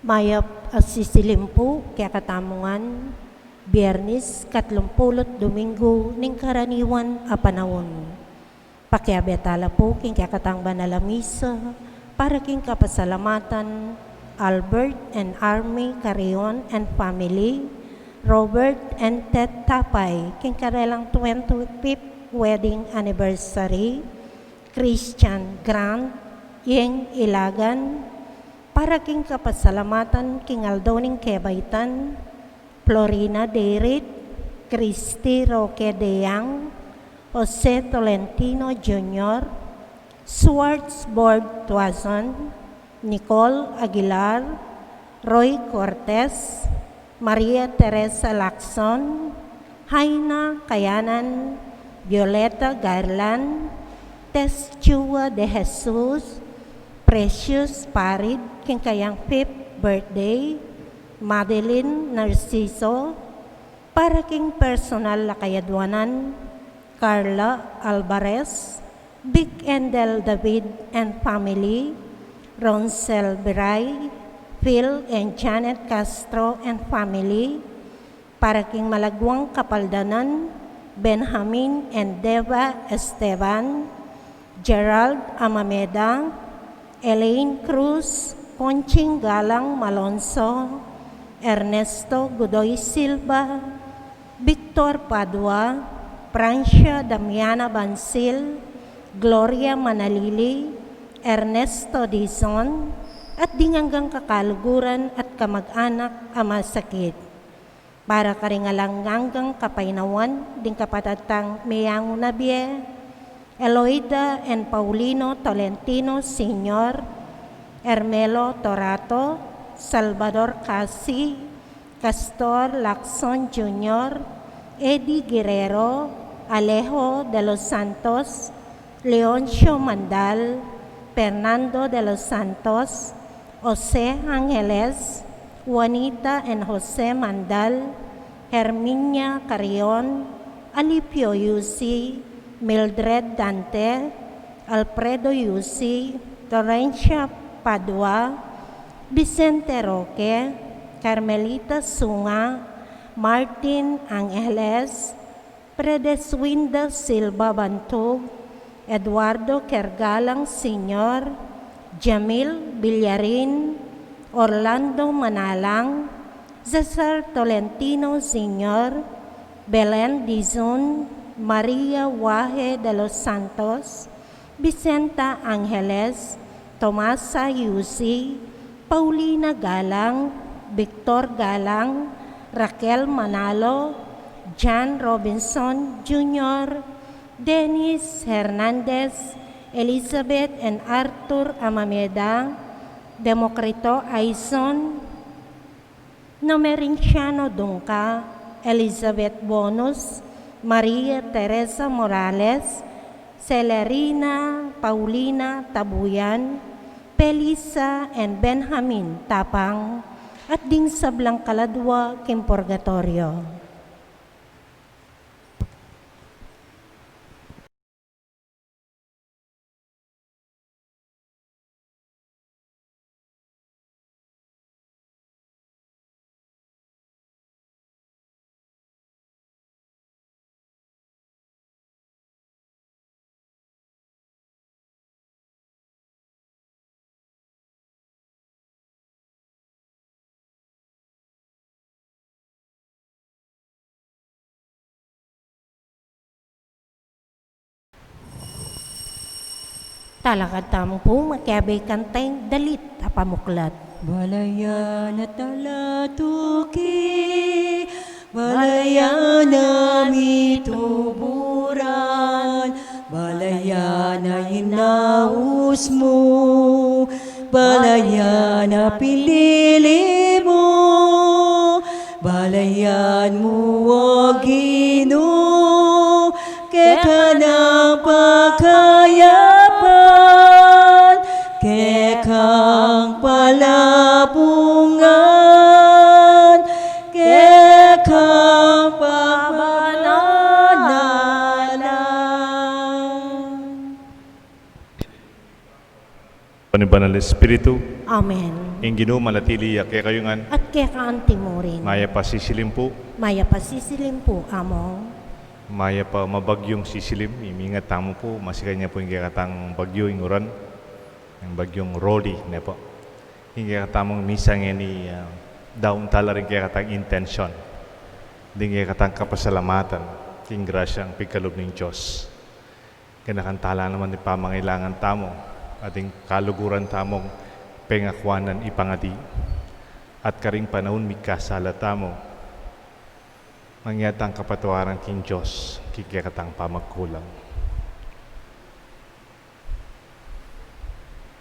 Mayap asisilimpu kaya katamungan, Biyernes, 30 Domingo, ning karaniwan a panahon. Pakiabetala po king kakatang banal misa, para king kapasalamatan, Albert and Army Carrion and family, Robert and Ted Tapay, king karelang 25th wedding anniversary, Christian Grant, Yeng Ilagan, para king kapasalamatan king Aldoning Kebaitan, Florina Derit, Christy Roque Deyang, Jose Tolentino Jr., Swartzborg Tuazon, Nicole Aguilar, Roy Cortez, Maria Teresa Lacson, Haina Kayanan, Violeta Garland, Tess Chua de Jesus, Precious Parid, king kayang 5th birthday, Madeline Narciso, para king personal na kayadwanan, Carla Alvarez, Big Endel David and family, Ronsel Biray, Phil and Janet Castro and family, para king malagwang kapaldanan, Benjamin and Deva Esteban, Gerald Amameda, Elaine Cruz, Conching Galang Malonzo, Ernesto Godoy Silva, Victor Padua, Francia Damiana Bansil, Gloria Manalili, Ernesto Dizon, at dinganggang kakaluguran at kamag-anak ama sakit. Para karingalanganggang kapainawan, ding kapatatang Meyang Nabie, Eloida and Paulino Tolentino Sr., Hermelo Torato, Salvador Casi, Castor Lacson Jr., Eddie Guerrero, Alejo de los Santos, Leoncio Mandal, Fernando de los Santos, Jose Angeles, Juanita and Jose Mandal, Herminia Carrion, Alipio Yusi, Mildred Dante, Alfredo Yusi, Torrencia Padua, Vicente Roque, Carmelita Sunga, Martin Angeles, Predeswinda Silva Bantog, Eduardo Kergalang Sr., Jamil Villarin, Orlando Manalang, Cesar Tolentino Sr., Belen Dizon, Maria Waje de los Santos, Vicenta Angeles, Tomasa Yusi, Paulina Galang, Victor Galang, Raquel Manalo, John Robinson Jr., Dennis Hernandez, Elizabeth and Arthur Amameda, Democrito Aison, Nomerinciano Dunca, Elizabeth Bonus, Maria Teresa Morales, Celerina Paulina Tabuyan, Pelisa and Benjamin Tapang, at ding sablang kaladwa kim purgatorio. Talakad tamang po makiabay kantay dalit apamuklat. Balayan at talatuki, balayan na mituburan, balayan na inaus mo, balayan na pinili mo, balayan mo o Ginoo, kaya ng pagkayapan, kekang palabungan, kekang pabanalan. Con el Espíritu. Amen. Ing Ginoo manatili kaya kayo nga At kaya kaanti mo rin. maya pa sisilim po, Maya pasisilim po, amo. maya pa mabagyong sisilim, imingat tamo po, masikanya po yung kaya katang bagyo inguran, yung bagyong Rolly na po. Yung kaya katamong misang ni daun tala rin kaya katang intention. Hindi kaya katang kapasalamatan, king grasya ang pigkalob ng Diyos. Kinakantala naman ni pamangailangan tamo, ating kaluguran tamong pengakwanan ipangadi. At karing panahon mikasala tamo, mangyatang kapatawaran king Diyos, kikikatang pamagkulang.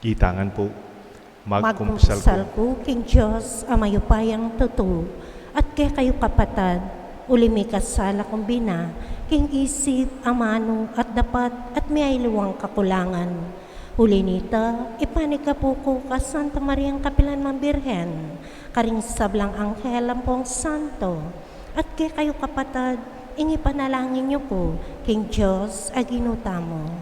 Itangan po, magkumsal Magkumsal ko. ko, King Diyos, amayupayang tuto, at kaya kayo kapatad, ulimi kasala kong bina, king isip, amano, at dapat, at may luwang kakulangan. Huli nita, ipanika po ko ka Santa Mariang Kapilan Mambirhen, karing sablang anghel ang pong santo, at kaya kayo kapatad, ingi panalangin niyo po, King Diyos, aginuta mo.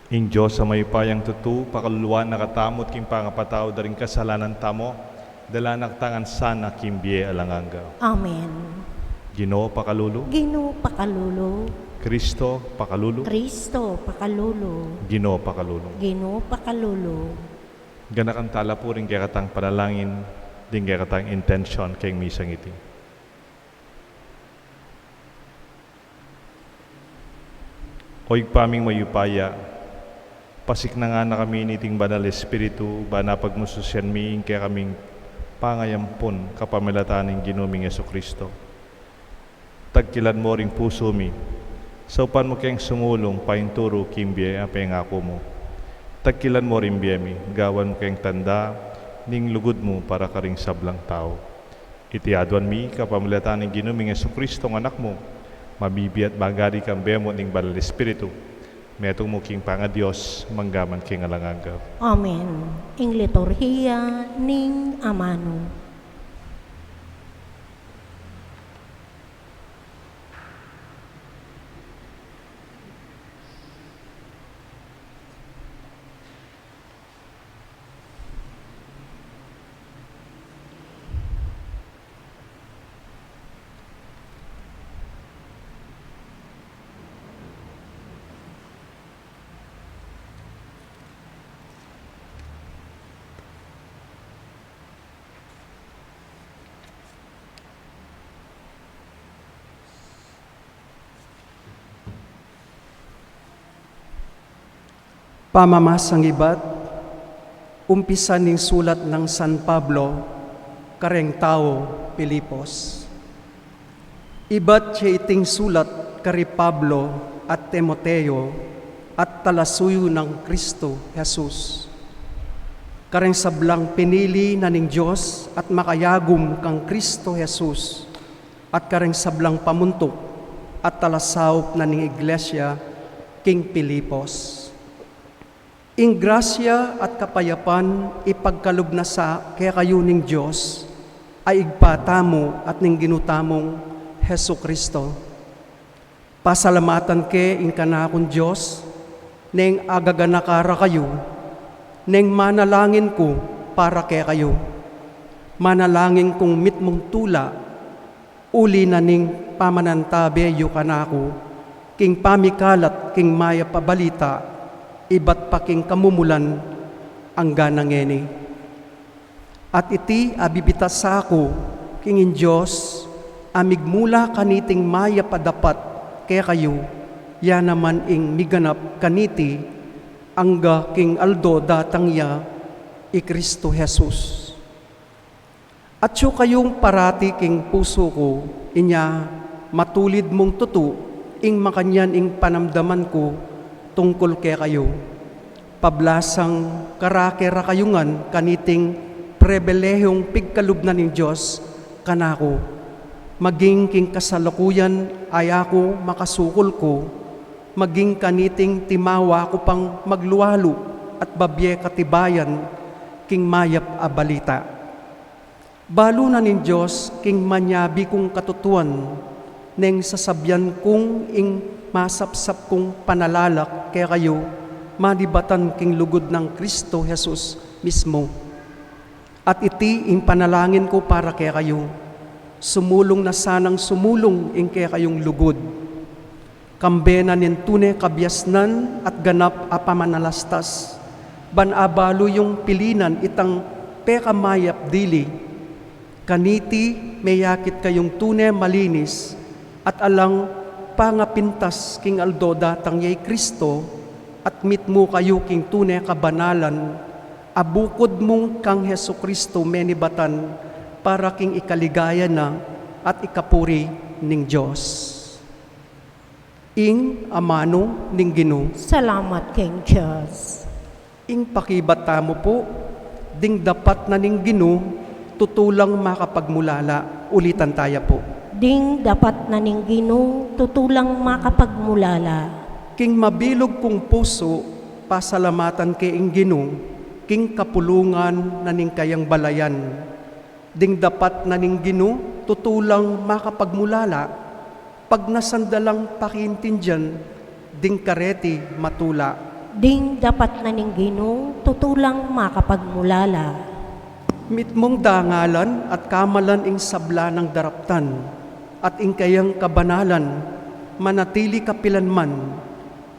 Ing Diyos sa may payang tutu, pakaluluan nakatamot king pangapatao daring kasalanan tamo, dala naktangan sana kimbiye alanganga. Amen. Ginoo pakalulu, Ginoo pakalulu, Kristo pakalulu, Kristo pakalulu, Ginoo pakalulu. Ginoo pakalulu. Ganakan tala po rin kaya katang panalangin, din kaya katang intention kayong misang iti. Oy paming mayupaya, pasik na nga na kami niting banal espiritu, ba napagmususyan miing kaya kaming pangayampon kapamilatan ng Ginoong Jesucristo. Tagkilan mo ring puso mi, sa upan mo kayang sumulong painturo kimbiye ang pangako mo. Tagkilan mo rin biyemi, gawan mo kayang tanda, ning lugod mo para karing sablang tao. Itiadwan mi kapamilatan ng Ginoong Jesucristo ng anak mo, mabibiat bagari kang bemo ning banal espiritu. Metong mo king Pangadios, manggaman king alangagaw. Amen. Ing liturhiya ning amano. Pamamasang iba't, umpisa ning sulat ng San Pablo, kareng tao, Pilipos. Iba't siya iting sulat kari Pablo at Timoteo at talasuyo ng Kristo Jesus. Kareng sablang pinili na ning Diyos at makayagom kang Kristo Jesus at kareng sablang pamuntok at talasawop na ning Iglesia king Pilipos. Ing grasya at kapayapan ipagkalob na sa kaya kayo ning Diyos ay igpatamo at ning ginutamong Hesu Kristo. Pasalamatan ke ing kanakon Diyos, neng agaganakara kayo, neng manalangin ko para kaya kayo. Manalangin kong mitmong tula, uli na ning pamanantabe yu kanako, king pamikalat king maya pabalita, iba't paking kamumulan ang ganangeni. At iti abibitas ako, kingin Diyos, amigmula kaniting maya padapat kaya kayo, ya naman ing miganap kaniti, angga king aldo datangya, i Kristo Jesus. At siyo kayong parati king puso ko, inya matulid mong tutu, ing makanyan ing panamdaman ko, tungkol kaya kayo, pablasang karakera kayungan kaniting prebelehong pigkalubnan ng Diyos kanako, maging king kasalukuyan ay ako makasukol ko, maging kaniting timawa ko pang magluwalo at babye katibayan king mayap a balita. Balo na ning Diyos king manyabi kong katutuan, neng sasabyan kong ing masapsap kong panalalak kaya kayo, malibatan king lugod ng Kristo Jesus mismo. At iti ing panalangin ko para kaya kayo, sumulong na sanang sumulong ing kaya kayong lugod. Kambena nin tunay kabyasnan at ganap a pamanalastas, banabalo yung pilinan itang pekamayap dili. Kaniti mayakit kayong tunay malinis at alang pangapintas king aldo datang yay Kristo at mitmo kayo king tunay kabanalan, abukod mong kang Heso Kristo menibatan para king ikaligaya na at ikapuri ning Diyos. Ing amano ning Ginoo, Salamat king Diyos. ing pakibata mo po, ding dapat na ning Ginoo, tutulang makapagmulala. Ulitan tayo po. Ding dapat na ning Ginoo, tutulang makapagmulala. King mabilog kong puso, pasalamatan kay ing Ginoo, king kapulungan na ning kayang balayan. Ding dapat na ning Ginoo, tutulang makapagmulala. Pag nasandalang pakiintindihan, ding kareti matula. Ding dapat na ning Ginoo, tutulang makapagmulala. Mitmong dangalan at kamalan ing sabla ng daraptan, at ing kayang kabanalan, manatili kapilanman,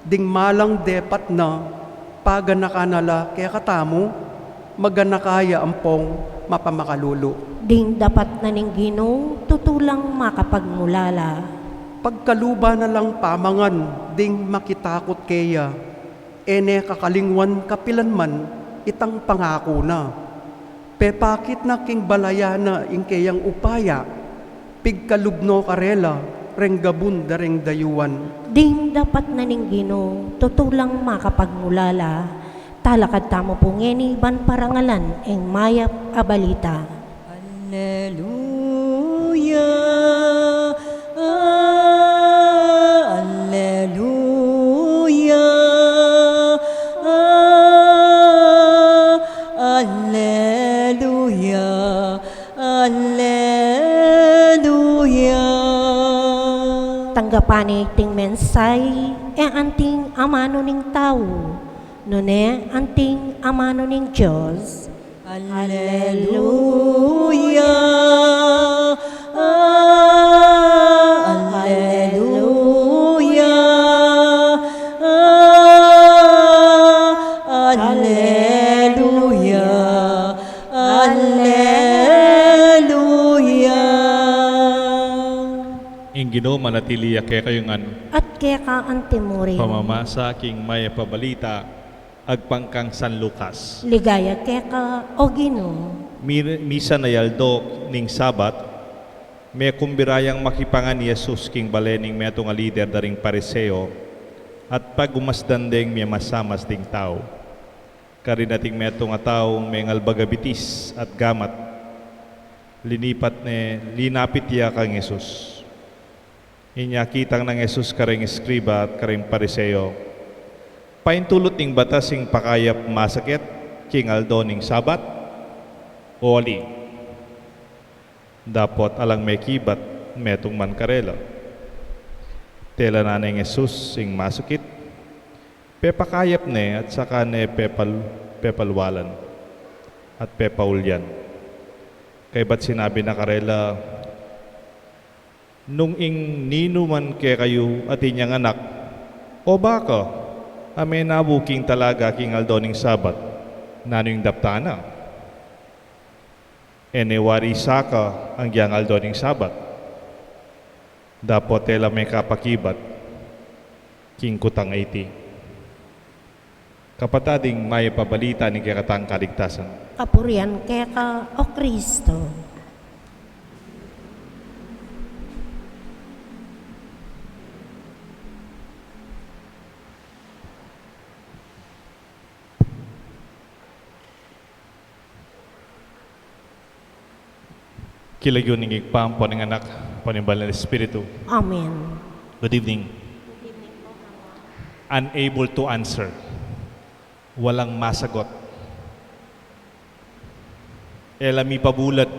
ding malang depat na, paganakanala kaya katamo, maganakaya ampong mapamakalulo. Ding dapat na ning Ginoo, tutulang makapagmulala. Pagkaluba na lang pamangan, ding makitakot kaya, ene kakalingwan kapilanman, itang pangako na. Pepakit na king balayana ing kayang upaya, pigkalubno karela, renggabun dareng dayuan. Ding dapat na ning Ginoo, tutulang makapagmulala. Talakad tamo po ngeni ban parangalan ing mayap a balita. Alleluia. Alleluia. Alleluia. Alleluia. Tanggapani ting mensay anting amano ning tao. Nune anting amano ning Diyos. Alleluia. Alleluia. Alleluia. Alleluia. Ing Ginoo manatili kay kayong At kaya ka antimurin. pamamasa king may pabalita agpangkang San Lucas. Ligaya kaya ka o Ginoo. Misa na yaldo ning Sabat, may kumbirayang makipangan ni Jesus king balening may nga lider daring pariseo at pag umasdan ding may masamas ding tao. Karinating may nga tao may ngalbagabitis at gamat. Linapit niya kang Jesus. Inya kitang ng Jesus karing eskriba at karing pariseo. Paintulot ning batasing pakayap masakit king aldo ning Sabat o ali. Dapot alang may kibat metong man karela. Tela na ng Jesus sing masakit. Pepakayap ne at saka ne pepalwalan at pepaulyan. Kay ba't sinabi na karela, nung ing ninuman kay kayo at inyang anak, o baka, ame nabuking talaga king aldoning Sabat, naning daptana. Enewari saka ang gyang aldoning Sabat. Dapot tela may kapakibat, king kutang 80. Kapatading may pabalita ni kakatang kaligtasan. Kapurian kaya ka o Kristo. Kilagyo ning igpam po ng anak po ng Banal na Espiritu. Amen. Good evening. Unable to answer. Walang masagot. Elami pabulat.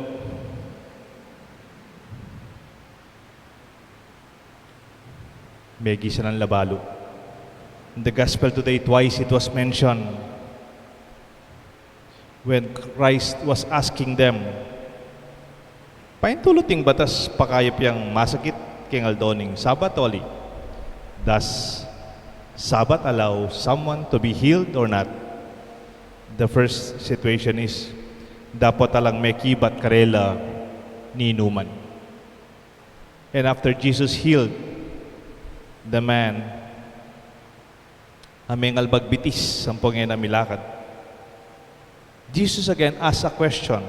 May gisa ng labalo. In the gospel today, twice it was mentioned. when Christ was asking them, paintuluting batas pakayap yang masakit king aldoning Sabat oli. Does Sabat allow someone to be healed or not? The first situation is, dapat talang may kibat karela ni inuman. And after Jesus healed the man, aming albagbitis ang pangyan na milakad, Jesus again asked a question.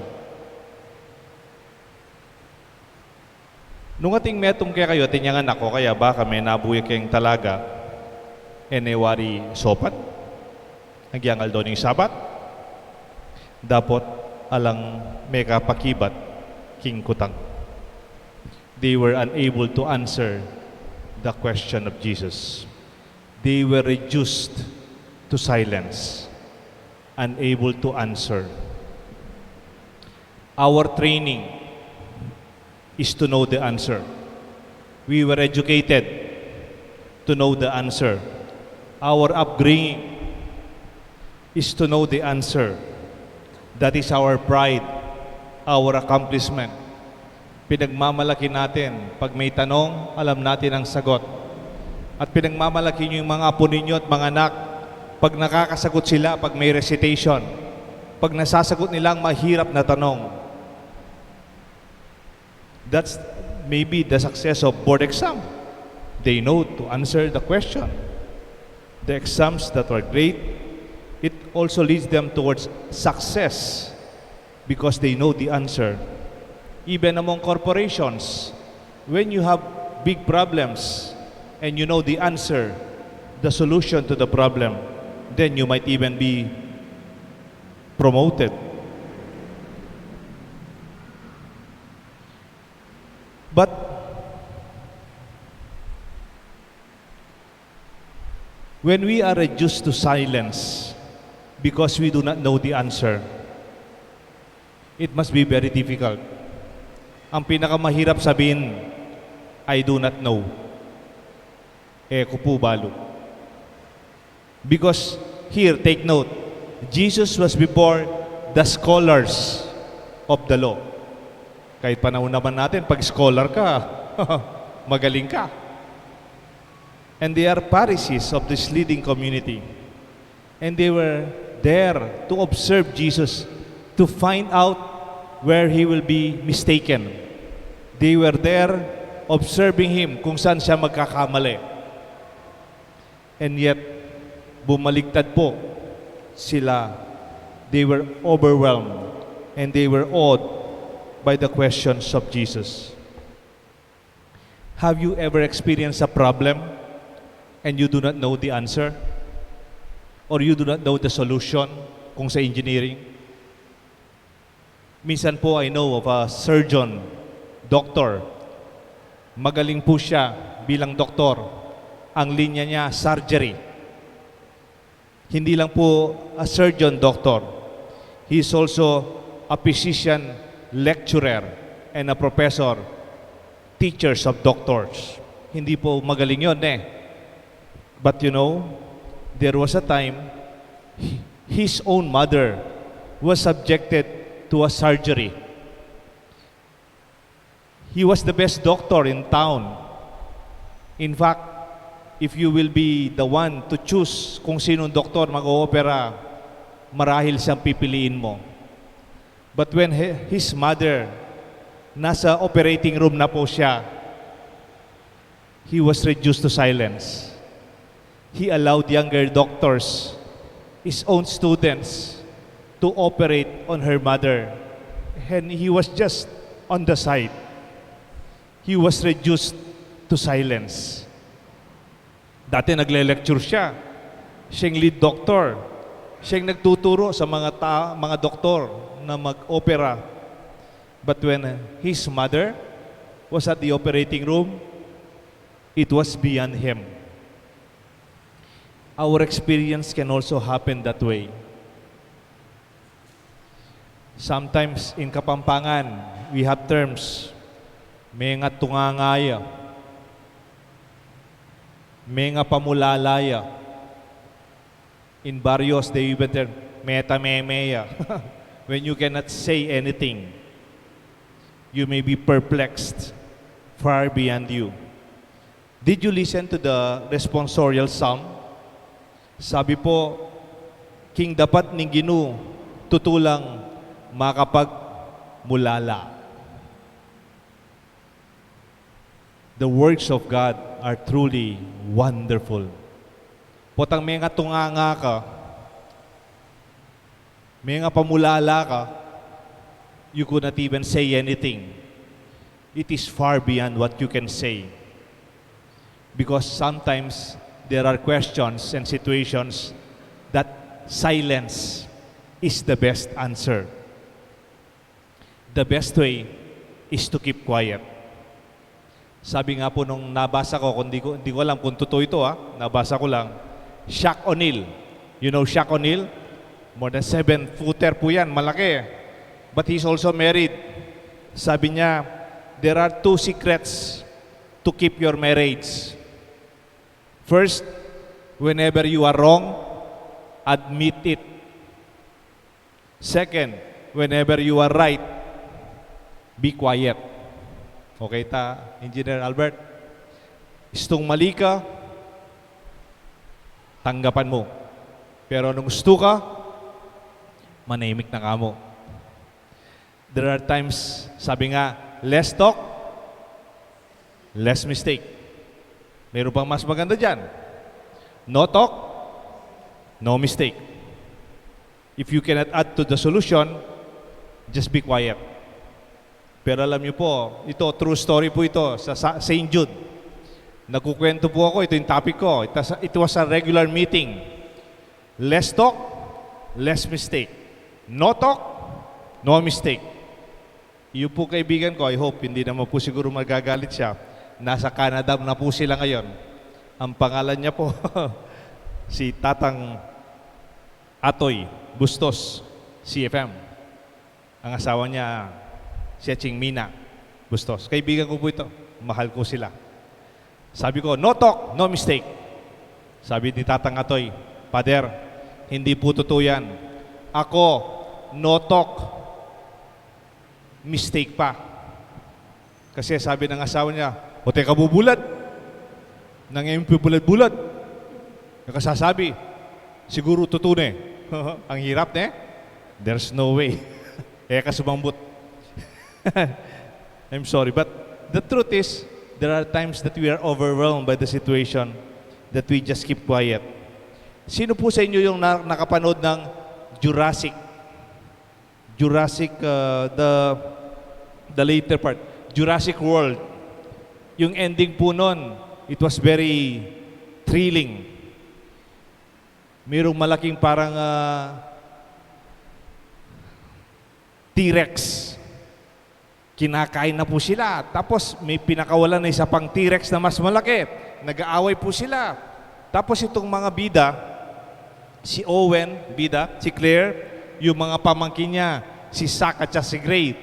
Nung ating metong kaya kayo, tinyangan ako, kaya baka may nabuya kayong talaga, enewari sopat, nagyangal doon yung Sabat, dapat alang may kapakibat, king kutang. They were unable to answer the question of Jesus. They were reduced to silence, unable to answer. Our training is to know the answer. We were educated to know the answer. Our upbringing is to know the answer. That is our pride, our accomplishment. Pinagmamalaki natin, pag may tanong, alam natin ang sagot. At pinagmamalaki niyo yung mga apo ninyo at mga anak, pag nakakasagot sila, pag may recitation, pag nasasagot nilang mahirap na tanong. That's maybe the success of board exam. They know to answer the question. The exams that are great, it also leads them towards success because they know the answer. Even among corporations, when you have big problems and you know the answer, the solution to the problem, then you might even be promoted. But when we are reduced to silence because we do not know the answer, it must be very difficult. Ang pinakamahirap sabihin, I do not know. Kupubalo. Because here, take note, Jesus was before the scholars of the law. Kahit panahon naman natin, pag scholar ka, magaling ka. And they are Pharisees of this leading community. And they were there to observe Jesus, to find out where he will be mistaken. They were there observing him kung saan siya magkakamali. And yet, bumaligtad po sila. They were overwhelmed and they were awed by the questions of Jesus. Have you ever experienced a problem and you do not know the answer? Or you do not know the solution kung sa engineering? Minsan po, I know of a surgeon, doctor. Magaling po siya bilang doktor. Ang linya niya, surgery. Hindi lang po a surgeon, doctor. He is also a physician, lecturer, and a professor, teachers of doctors. Hindi po magaling yun But you know, there was a time his own mother was subjected to a surgery. He was the best doctor in town. In fact, if you will be the one to choose kung sinong doktor mag-oopera, marahil siyang pipiliin mo. But when his mother, nasa operating room na po siya, he was reduced to silence. He allowed younger doctors, his own students, to operate on her mother. And he was just on the side. He was reduced to silence. Dati nagle-lecture siya. Siyang lead doctor. Siyang nagtuturo sa mga doktor na mag-opera. But when his mother was at the operating room, it was beyond him. Our experience can also happen that way. Sometimes in Kapampangan, we have terms, may nga tungangaya, may nga pamulalaya. In barrios, they even term, meta-memeya. when you cannot say anything. You may be perplexed, far beyond you. Did you listen to the responsorial psalm? Sabi po, King dapat ning Ginoo tutulang makapagmulala. The works of God are truly wonderful. Potang may nga tunganga ka, may nga pamulala ka, you could not even say anything. It is far beyond what you can say. Because sometimes there are questions and situations that silence is the best answer. The best way is to keep quiet. Sabi nga po nung nabasa ko, hindi ko alam kung totoo ito nabasa ko lang, Shaq O'Neal. You know Shaq O'Neal? More than 7-footer po yan, malaki. But he's also married. Sabi niya, there are 2 secrets to keep your marriage. First, whenever you are wrong, admit it. Second, whenever you are right, be quiet. Okay Engineer Albert? Istong mali ka, tanggapan mo. Pero nung gusto ka, manahimik na ka mo. There are times, sabi nga, less talk, less mistake. Meron pang mas maganda dyan. No talk, no mistake. If you cannot add to the solution, just be quiet. Pero alam niyo po, ito, true story po ito sa St. Jude. Nagkukwento po ako, ito yung topic ko. It was a regular meeting. Less talk, less mistake. No talk, no mistake. Yung po kaibigan ko, I hope, hindi naman po siguro magagalit siya. Nasa Canada na po sila ngayon. Ang pangalan niya po, si Tatang Atoy Bustos, CFM. Ang asawa niya, si Ching Mina Bustos. Kaibigan ko po ito. Mahal ko sila. Sabi ko, no talk, no mistake. Sabi ni Tatang Atoy, Pader, hindi po totoo yan. Ako, no talk, mistake pa. Kasi sabi ng asawa niya, o teka bubulad. Nangyayong bubulat-bulat. Nakasasabi, siguro totoo na Ang hirap There's no way. Sumambot. I'm sorry, but the truth is, there are times that we are overwhelmed by the situation that we just keep quiet. Sino po sa inyo yung nakapanood ng Jurassic? The later part. Jurassic World. Yung ending po nun, it was very thrilling. Mayroong malaking parang T-Rex. Kinakain na po sila. Tapos may pinakawalan na isa pang T-Rex na mas malaki. Nag-aaway po sila. Tapos itong mga bida, si Owen, bida, si Claire, yung mga pamangkin niya, si Zack at si Gray,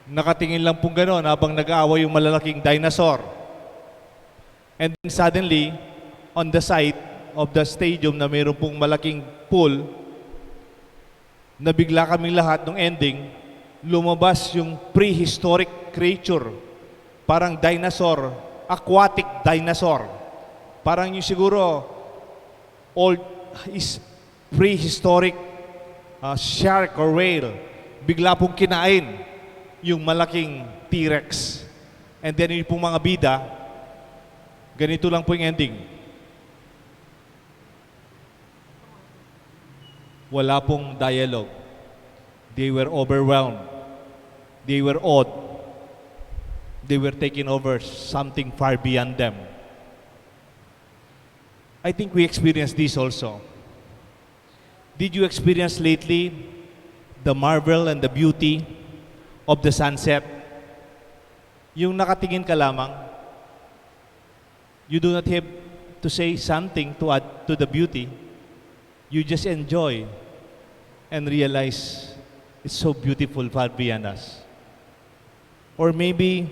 nakatingin lang pong gano'n habang nag-aaway yung malalaking dinosaur. And then suddenly, on the side of the stadium na mayroon pong malaking pool, nabigla kaming lahat nung ending, lumabas yung prehistoric creature. Parang dinosaur, aquatic dinosaur. Parang yung siguro old is prehistoric shark or whale. Bigla pong kinain yung malaking T-Rex. And then yung pong mga bida, ganito lang po yung ending. Wala pong dialogue. They were overwhelmed. They were awed. They were taken over something far beyond them. I think we experienced this also. Did you experience lately the marvel and the beauty of the sunset? Yung nakatingin ka lamang, you do not have to say something to add to the beauty. You just enjoy and realize it's so beautiful far beyond us. Or maybe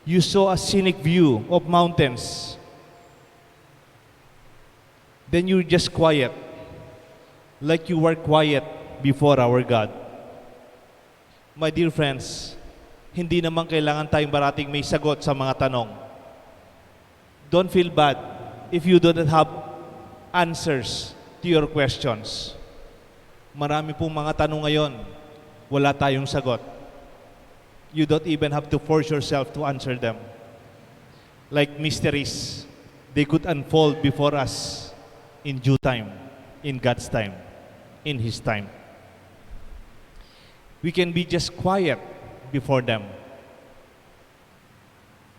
you saw a scenic view of mountains. Then you're just quiet, like you were quiet before our God. My dear friends, hindi naman kailangan tayong barating may sagot sa mga tanong. Don't feel bad if you do not have answers to your questions. Marami pong mga tanong ngayon, wala tayong sagot. You don't even have to force yourself to answer them. Like mysteries, they could unfold before us in due time, in God's time, in His time. We can be just quiet before them.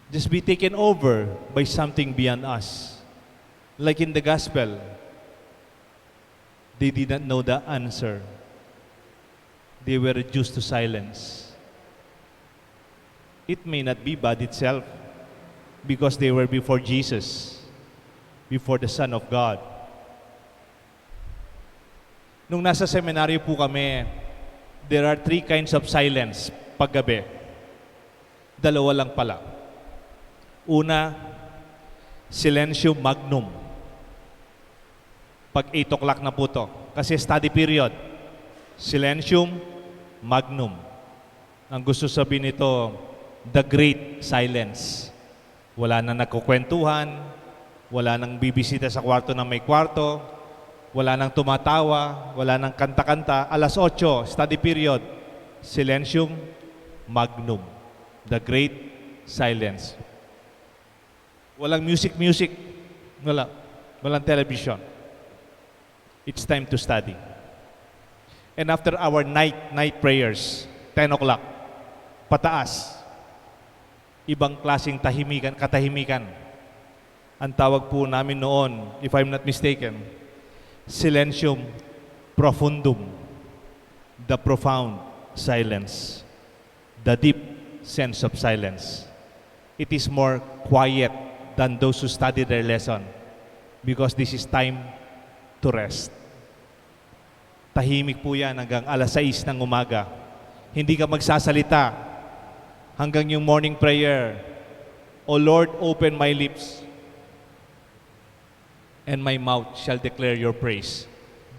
Just be taken over by something beyond us. Like in the gospel, they did not know the answer. They were reduced to silence. It may not be bad itself because they were before Jesus, before the Son of God. Nung nasa seminaryo po kami, there are 3 kinds of silence paggabi. 2 lang pala. Una, silencio magnum. Pag 8 o'clock na po to. Kasi study period. Silentium magnum. Ang gusto sabihin nito, the great silence. Wala nang nagkukwentuhan, wala nang bibisita sa kwarto ng may kwarto, wala nang tumatawa, wala nang kanta-kanta. 8:00, study period. Silentium magnum. The great silence. Walang music. Wala. Walang television. It's time to study. And after our night prayers, 10 o'clock, pataas, ibang klaseng katahimikan. Ang tawag po namin noon, if I'm not mistaken, silentium profundum, the profound silence, the deep sense of silence. It is more quiet than those who study their lesson because this is time to rest. Tahimik po yan hanggang 6:00 ng umaga. Hindi ka magsasalita hanggang yung morning prayer, O Lord, open my lips, and my mouth shall declare your praise.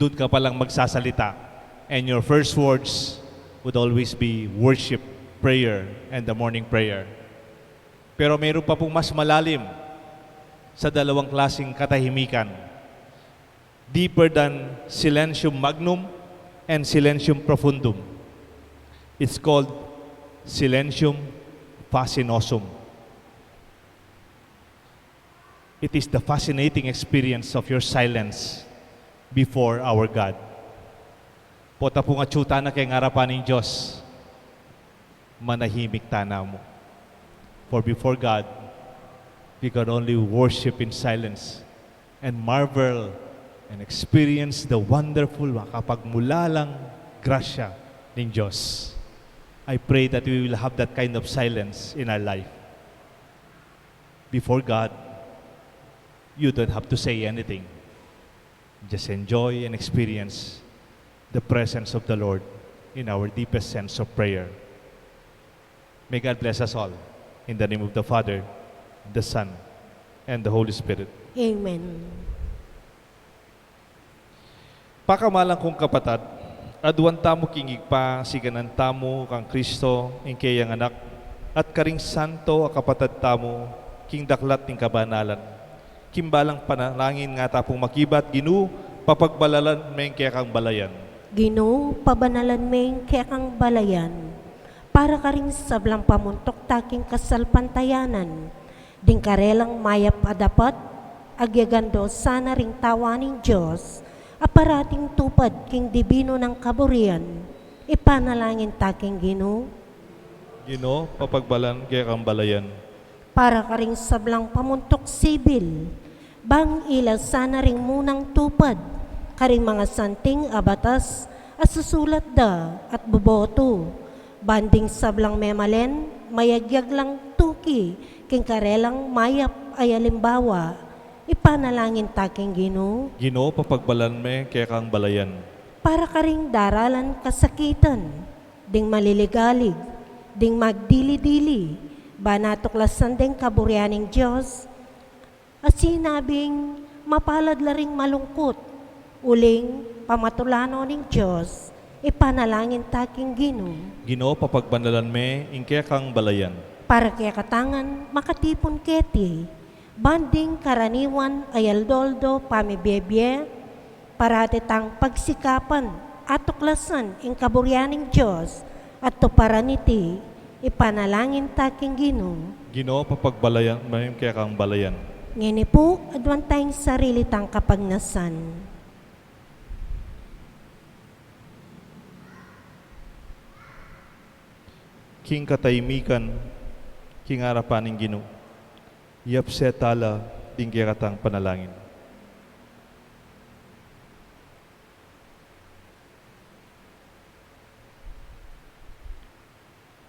Doon ka palang magsasalita. And your first words would always be worship, prayer, and the morning prayer. Pero mayroon pa pong mas malalim sa 2 klaseng katahimikan. Deeper than silentium magnum and silentium profundum. It's called silentium fascinosum. It is the fascinating experience of your silence before our God. Pota po nga tsuta na kay ngarapan ng Diyos, manahimik tana mo. For before God, we can only worship in silence and marvel and experience the wonderful makapagmulalang grasya ng Diyos. I pray that we will have that kind of silence in our life. Before God, you don't have to say anything. Just enjoy and experience the presence of the Lord in our deepest sense of prayer. May God bless us all. In the name of the Father, the Son, and the Holy Spirit. Amen. Pakamalang kong kapatad, aduan tamo kingig pa, siganan tamo kang Kristo, ingkayang anak, at karing santo a kapatad tamo, king daklat ning kabanalan. Kimbalang panalangin nga tapong makibat, Ginu, papagbalalan meng kaya kang balayan. Ginoo, pabanalan meng kaya kang balayan, para ka rin sablang pamuntok taking kasalpantayanan, ding karelang mayap adapat, agyagando sana ring tawaning Diyos, aparating tupad king dibino ng kaburian, ipanalangin taking Ginoo, Gino, papagbalan kaya kang balayan. para ka ring sablang pamuntok sibil, bang ila sana ring munang tupad, karing mga santing abatas, asusulat da at boboto, banding sablang memalen, mayagyag lang tuki, king karelang mayap ay alimbawa, ipanalangin taking Ginoo, Gino, papagbalan me kaya kang balayan. para ka ring daralan kasakitan, ding maliligalig, ding magdili-dili, banatuklasan ding kaburianing Diyos, at sinabing mapalad la ring malungkot, uling pamatulano ning Diyos, ipanalangin taking Ginoo. Ginoo papagbandalan me, ingke kang balayan. Para kaya katangan, makatipon keti. Banding karaniwan ayaldoldo pamibiyebye, parati tang pagsikapan at tuklasan ing kaburyaning Diyos at tuparaniti, ipanalangin taking Ginoo. Ginoo papagbalayan me, ingke kang balayan. Ngini po, adwan tayong sarili tang kapagnasan. King katahimikan, king harapan ng Ginoo. Yap setala, ingke katang panalangin.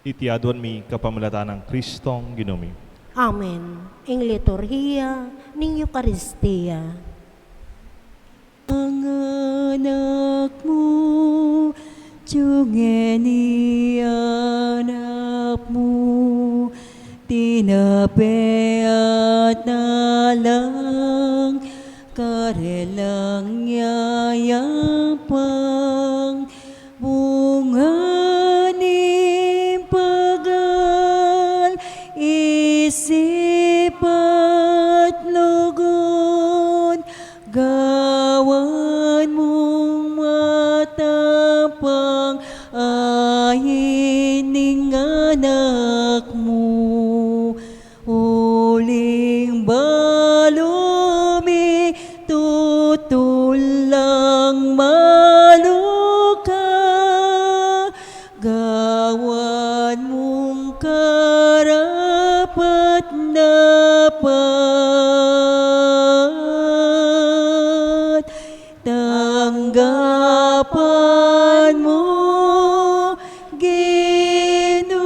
Itiadwan mi kapamilatan ng Kristong Ginoo. Amen. Ing liturhiya ning Eucharistia. Ang anak mo, tiyungeni anak mo, tinape at nalang, karelang yayapang, bunga ni pagal, isip at lugod, gawan mong matapang, ahin ning anak mo, uling balumi, tutulang maluka, gawan mong karapat dapat, tanggapan mo, Ginoo.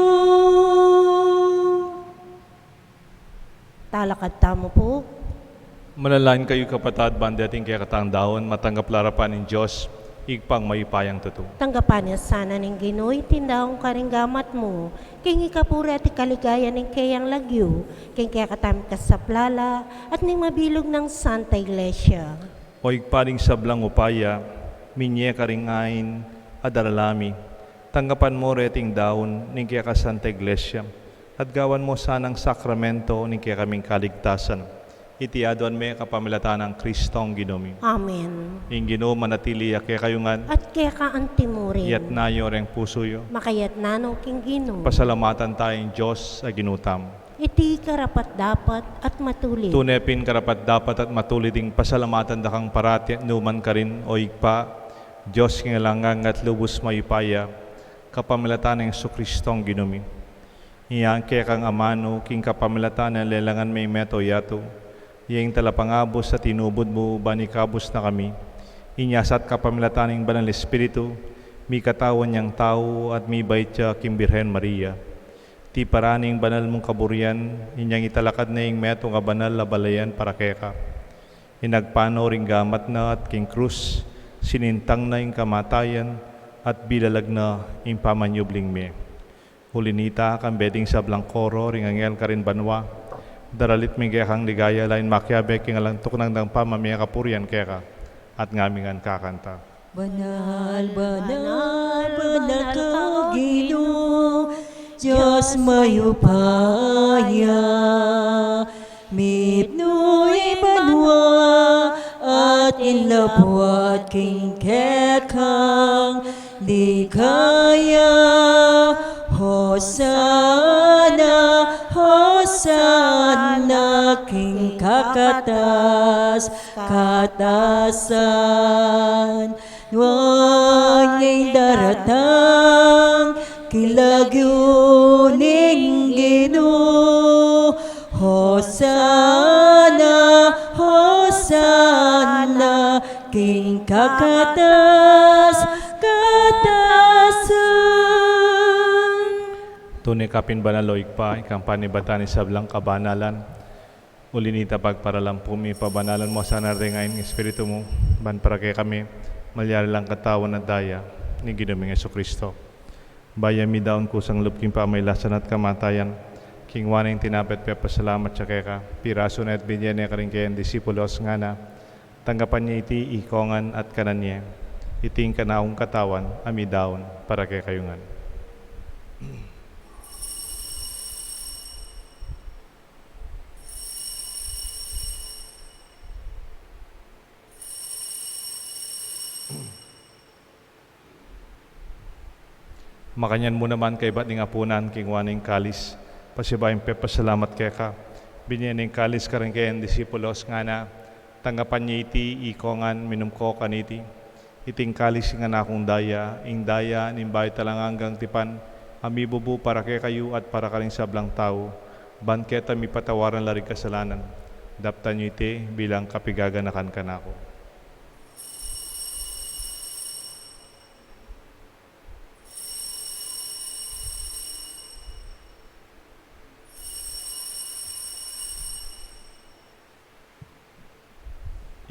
Talakad tamo po. Manalangin kayo kapatad, banda ating kaya katang daon, matanggap larapan ng Diyos, igpang mayupayang totoo. Tanggapan niya sana ng Ginoo, tindaong karinggamat mo, king ikapura at ikaligayan ng kayang lagyo, king kaya katam kasaplala, at ning mabilog ng Santa Iglesia. O igparing sablang upaya, minye karingain, adaralami, tanggapan mo reting daon, ning kaya ka Santa Iglesia, at gawan mo sanang sakramento, ning kaya kaming kaligtasan. Itiadwan me kapamilatan ng Kristong Ginoo. Amen. Ing Ginoo manatili kaya kayungan, At kaya ka antimurin, yat nayo reng pusoyo. makayat nanong king Ginoo, Pasalamatan tayong Diyos sa ginutam. iti karapat dapat at matulit. Tunepin karapat dapat at matuliding pasalamatan dakang parati at numan ka rin o igpa, Diyos kingalangang at lubos mayupaya, kapamilatan ng Kristong Ginoo. Iyang kaya kang amano, king kapamilatan ng lelangan may meto yato, iyang talapangabos sa tinubod mo, banikabos na kami, inyasat kapamilatan ng Banal Espiritu, mi katawan niyang tao at mi bait siya kim Birhen Maria. Ti paraning banal mong kaburian, inyang italakad na yung meto nga banal na balayan para keka. Inagpano ring gamat na at king krus, sinintang na yung kamatayan at bilalag na yung pamanyubling me. Hulinita kang beding sa blangkoro, ring angel ka rin banwa, daralit may kang ligaya lain makyabe king alantok nang dang pamamaya kapurian keka at ngamingan kakanta. Banal, banal, banal ka, Ginoo, Diyos mayupaya, mipnoy banwa, at inlabwat king kekang ligaya. Hosana, Hosana, king kakatas, katasan, wanyay daratang, kilagyo ning Ginoo. Hosana, Hosana, king kakatas, katasan. Tunay kapin banaloig pa, ikang panibatan ni sablang kabanalan. Ulinita pagparalampu pabanalan mo sana rin ng Espiritu mo, ban para kay kami, malyari lang katawan at daya, ni Ginoong Jesucristo. Baya mi daon kusang lupking pamaylasan at kamatayan, king waneng tinapet pe pasalamat siya kay ka, piraso na at binyan niya ka rin kayang disipulos nga na, tanggapan niya iti ikongan at kanan niya. Iting kanaong katawan, ami daon, para kay kayungan. Makanyan mo naman kay ba't ning apunan king waning kalis. Pasibayin pasalamat kay ka. Binyan ning kalis ka rin kay ang disipulos nga na tanggapan niya iti ikongan minumko kaniti. Iting kalis nga na akong daya, ing daya nimbay talang hanggang tipan. Amibubu para kay kayo at para kaling sablang tao. Ban keta mi patawaran larig kasalanan. Daptan niyo iti bilang kapigaganakan ka na ako.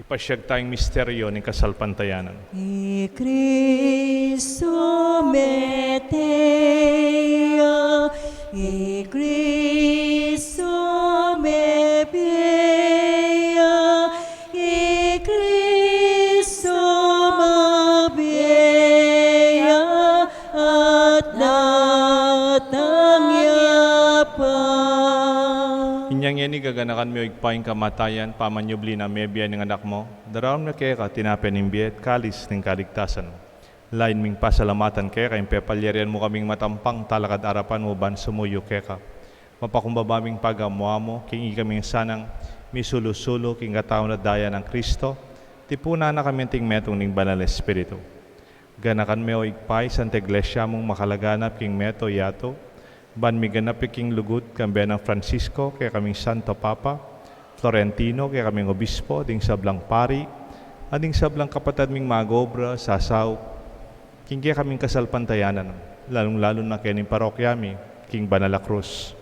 Ipasyag tayong misteryo ng kasalpantayanan. I Cristo meteo, I Cristo me pia, I Cristo mabia at datang yapang. Inyang yan gaganakan mo igpaing kamatayan, pamanyubli na mebya ng anak mo, darawang na kaya ka tinapen ng biyet kalis ng kaligtasan. Lain ming pasalamatan kaya ka, impepalyarian mo kaming matampang talakad arapan mo ban sumuyo kaya ka. Mapakumbabaming pagamuha mo, king ikaming sanang misulo-sulo king katao na daya ng Kristo, tipuna na kami ting metong ning banal espiritu. Ganakan mo igpay Santa Iglesia mong makalaganap king meto yato, ban mi ganap king lugut kambe ng Francisco kaya kaming Santo Papa, Florentino kaya kaming obispo, ding sablang pari, ading sablang kapatid ming magobra, sasaw, king kaya kaming kasalpantayanan, lalong-lalo na kaya ning parokyami, king Banala Cruz.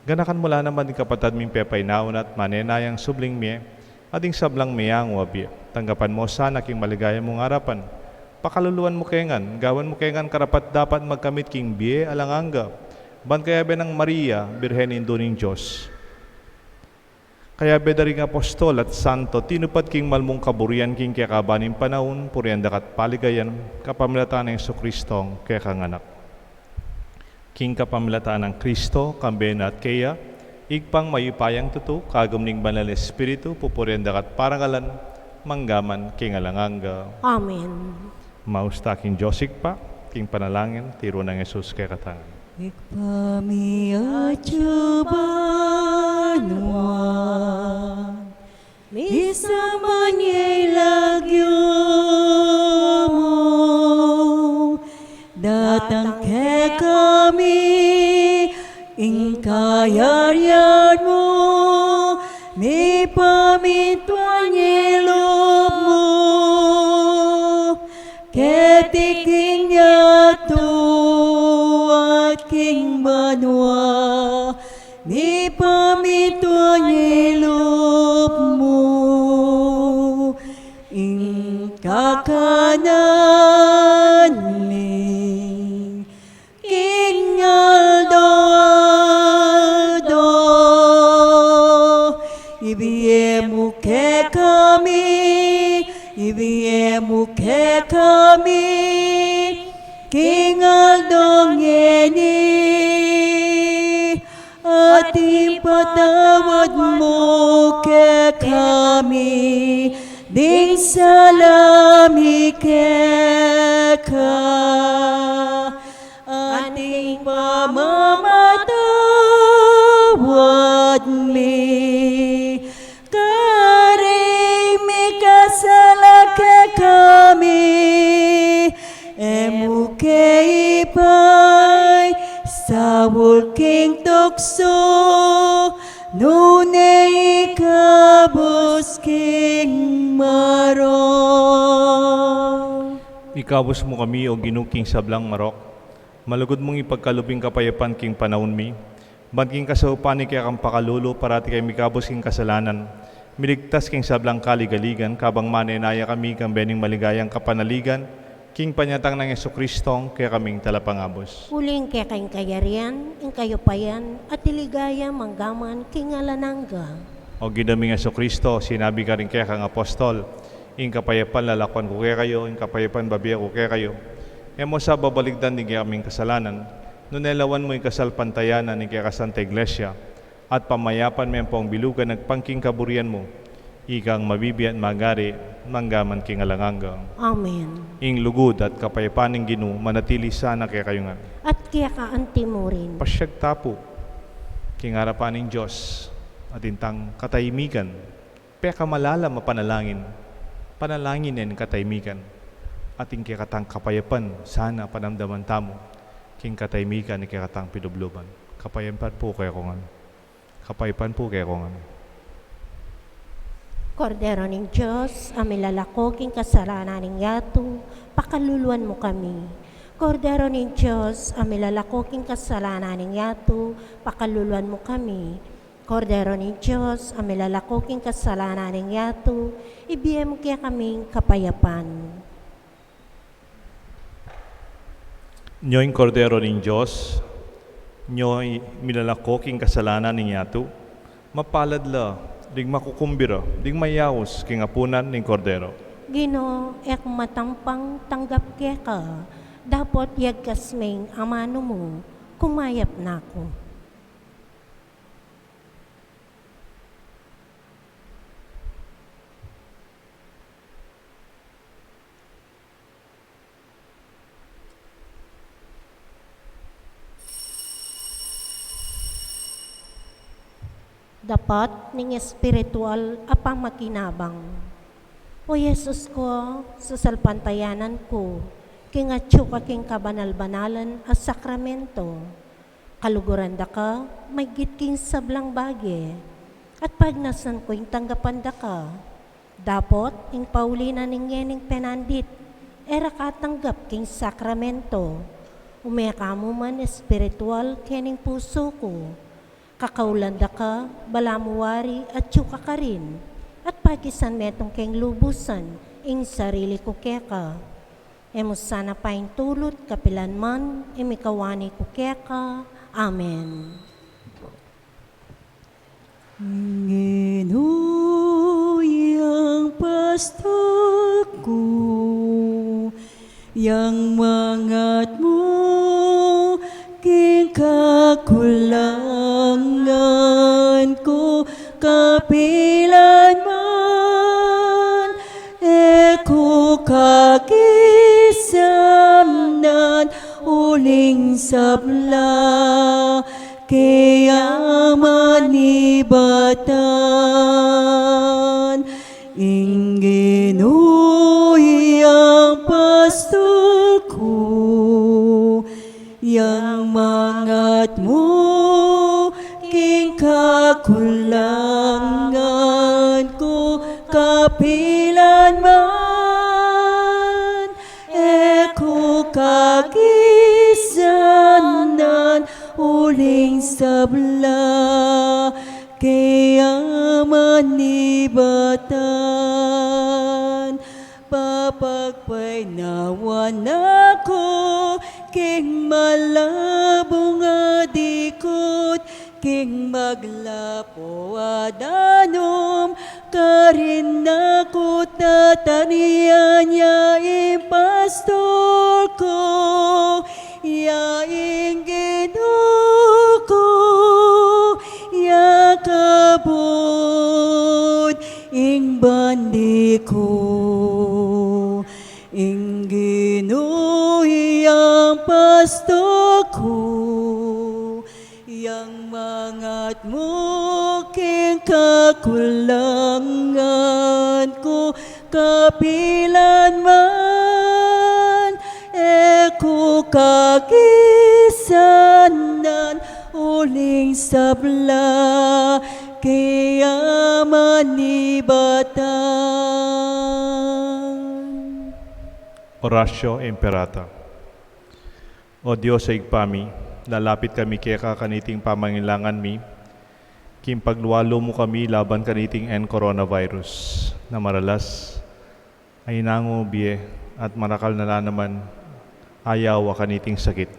Ganakan mula naman din kapatid ming pepay naon at manenayang subling miye, ading sablang miyang wabi. Tanggapan mo sana king maligaya mong harapan. Pakaluluan mo kengan, gawan mo kengan karapat dapat magkamit king biye alanganga. Ban kaya be ng Maria, Birhen Induning Diyos. Kaya be daring apostol at santo, tinupad king malmong kaburian king kaya kabaning panahon, purian dakat paligayan, kapamilatan ng Jesucristo kaya kanganak. King kapamilatan ng Kristo, kamben at kaya, igpang mayupayang tutu, kagumning banal espiritu, pupurian dakat parangalan, manggaman king alanganga. Amen. Mausta king Josik pa, king panalangin, tiro ng Jesus kaya katangan. Ikpamiacuban, Misa manyay lagyo mo, datang ke kami, ing kayaryan mo, may pamintuan ilog mo, ketiking yato at king manwa, may pamintuan ilog mo, ing kakanan ni King Aldo, ibiemu ke kami, ibiemu ke kami, King Aldo ngeni, at ipatawad mo ke kami, ding salami ke ka, ating pamamatawad mi, karing mi kasala ke kami, emu ke ipay, sawul king tukso, nune ikabos king marong. Ikabos mo kami o ginuking sablang marok, malugod mong ipagkalubing kapayapan king panahon mi, ban king kasaupan kaya kang pakalulo, parati kay mikabos king kasalanan, miligtas king sablang kaligaligan, kabang manenaya kami kang bening maligayang kapanaligan, king panyatang ng Jesucristo, kaya kaming talapangabos. Uling kaya kayong kayarian, ing kayupayan, at iligaya manggaman king alanangga. O gidaming Jesucristo, sinabi ka rin kaya kang apostol, ing kapayapan lalakwan ko kaya kayo, ing kapayapan babiya ko kaya kayo. Emo sa babaligdan din kaya aming kasalanan, nunelawan mo ing kasalpantayanan ing kaya kasanta iglesia, at pamayapan mo yung pong bilugan nagpangking kaburian mo, ikang mabibiyan magari, manggaman king alanganggang. Amen. Ing lugod at kapayapaan ng Ginoo manatili sana kaya kayo nga. At kaya kaanti mo rin. Pasyag tapo, king harapan ng Diyos, at intang katahimikan, kaya kamalala mapanalangin, panalangin yan katahimikan, at ing kaya katang kapayapan, sana panamdaman tamo, king katahimikan, kaya katang pinubluban. Kapayapan po kaya ko nga. Kapayapan po kaya ko nga. Kordero ng Diyos, amilalako king kasalanan ng yato, pakaluluan mo kami. Kordero ng Diyos, amilalako king kasalanan ng yato, pakaluluan mo kami. Kordero ng Diyos, amilalako king kasalanan ng yato, ibigay mo kaya kaming kapayapan. Nyo'y kordero ng Diyos, nyo'y milalako king kasalanan ng yato, mapalad la, ding makukumbira, ding mayawos king apunan ng kordero. Gino, ek matampang tanggap kaya ka, dapat yagkasming amano mo, kumayap na ako. Dapat ning espiritual apang makinabang. O Yesus ko, sa salpantayanan ko, kingatyo ka king kabanal-banalan as sakramento. Kaluguran da ka, may gitking sablang bagye. At pagnasan ko yung tanggapan da ka, dapat ing paulinan ning yening penandit, era katanggap king sakramento. Umeka mo man espiritual kening puso ko. Kakaulanda ka, balamuwari at tsuka ka rin. At pagisan metong keng lubusan, ing sarili ko keka. Emo sana paing tulot, kapilan man, imikawani ko keka. Amen. Nginuyang pastor ko, yang mangat mo, king kakulangan ko, kapilan man, eko kakisamnan, uling sabla, kaya manibatan, inginuyang pastor ko, yang mangat mo, king kakulangan ko, kapilan man, eko kakisanan, uling sabla, kaya manibatan, papagpainawan ako, king malabong adikot, king maglapo adanom, karin ako tatanian ya impastor ko, ya Ginoo ko, ya kabod, ing bandi ko, ing Ginoo yang pastor ko, yang mangat mo, king kakulangan ko, kapilan man, eko kakisanan, uling sabla, kaya manibatan. Oratio Imperata. O Diyos sa igpami, lalapit kami kaya kakaniting pamangilangan mi, kim pagluwalo mo kami laban kaniting en coronavirus, na maralas ay nango biye at marakal na naman ayaw kaniting sakit.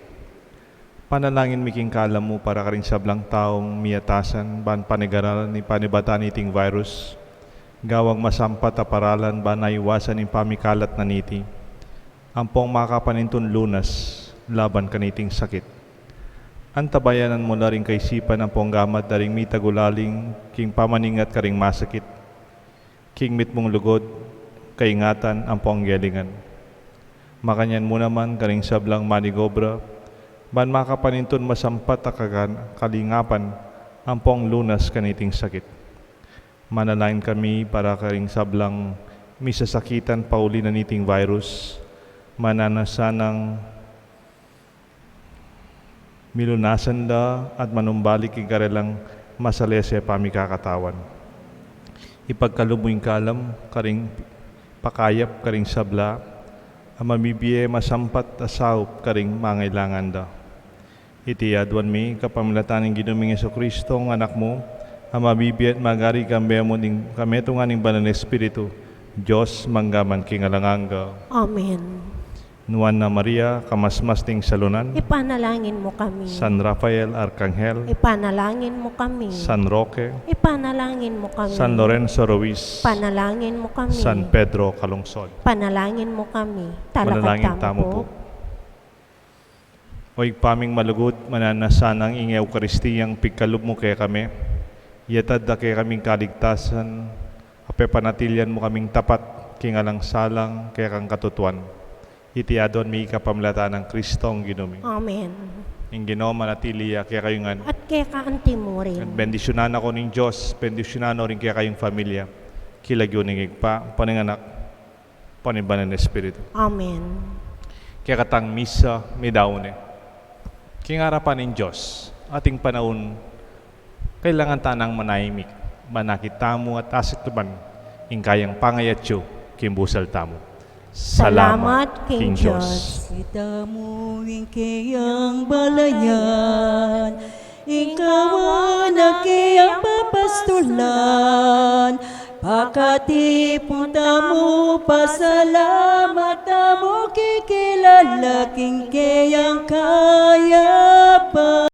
Panalangin mi king kalam mo para karing sablang taong miyatasan ban panigaralan ni panibata niting virus, Gawang masampat a paralan ba naiwasan in pamikalat na niti. Ampong makapanintun lunas laban kaniting sakit. Antabayanan mo na rin kaisipan ang ponggamat daring mitagulaling king pamaningat karing masakit. King mit mong lugod, kaingatan ang ponggelingan. Makanyan mo naman karing sablang manigobra, ban makapanintun masampat a kalingapan ang pong lunas kaniting sakit. Manalain kami para karing sablang misasakitan pauli na niting virus, mananasanang milunasan da at manumbalik ikarelang masalese pamikakatawan. Ipagkalumoy kalam karing pakayap karing sabla, ang mamibiye masampat asaup karing mangailangan da. Iti adwan mi kapamilatan ng ginuming Jesucristo ang anak mo, ang mabibiye at magari kambaya mo ning kametungan ng banal na Espiritu, Diyos manggaman kingalanganga. Amen. Nuan na Maria, kamasmas ting salunan, Ipanalangin mo kami. San Rafael Arcangel, Ipanalangin mo kami. San Roque, Ipanalangin mo kami. San Lorenzo Ruiz, Panalangin mo kami. San Pedro Calungsod. Panalangin mo kami. Manalangin Talakad tamo po. Oy paming malugod, mananasanang ing Eukaristiyang pigkalub mo kaya kami. Yatad da kaya kaming kaligtasan, ape panatilyan mo kaming tapat, kingalang salang kaya kang katutuan. Iti adon mi kapamlatan ng Kristong ginumi. Amen. Ing Ginoo manatiliya kaya kayong At kaya kaanti mo rin. bendisyonan ako ning Diyos, bendisyonan rin kaya kayong familia. Kilagyo ning igpa, paninganak, panibanan ng Espiritu. Amen. Kaya katang misa, midawne. Kingarapan ng Diyos, ating panahon, kailangan tanang manahimik, manakita mo at asit tuban, ing kayang pangayatyo, kimbusal tamo. Salamat, King Diyos. Kita mo kayang balayan, ikaw ang nakiyang papastulan, pakatipunta mo, pasalamat mo, kikilala, king kayang kaya pa.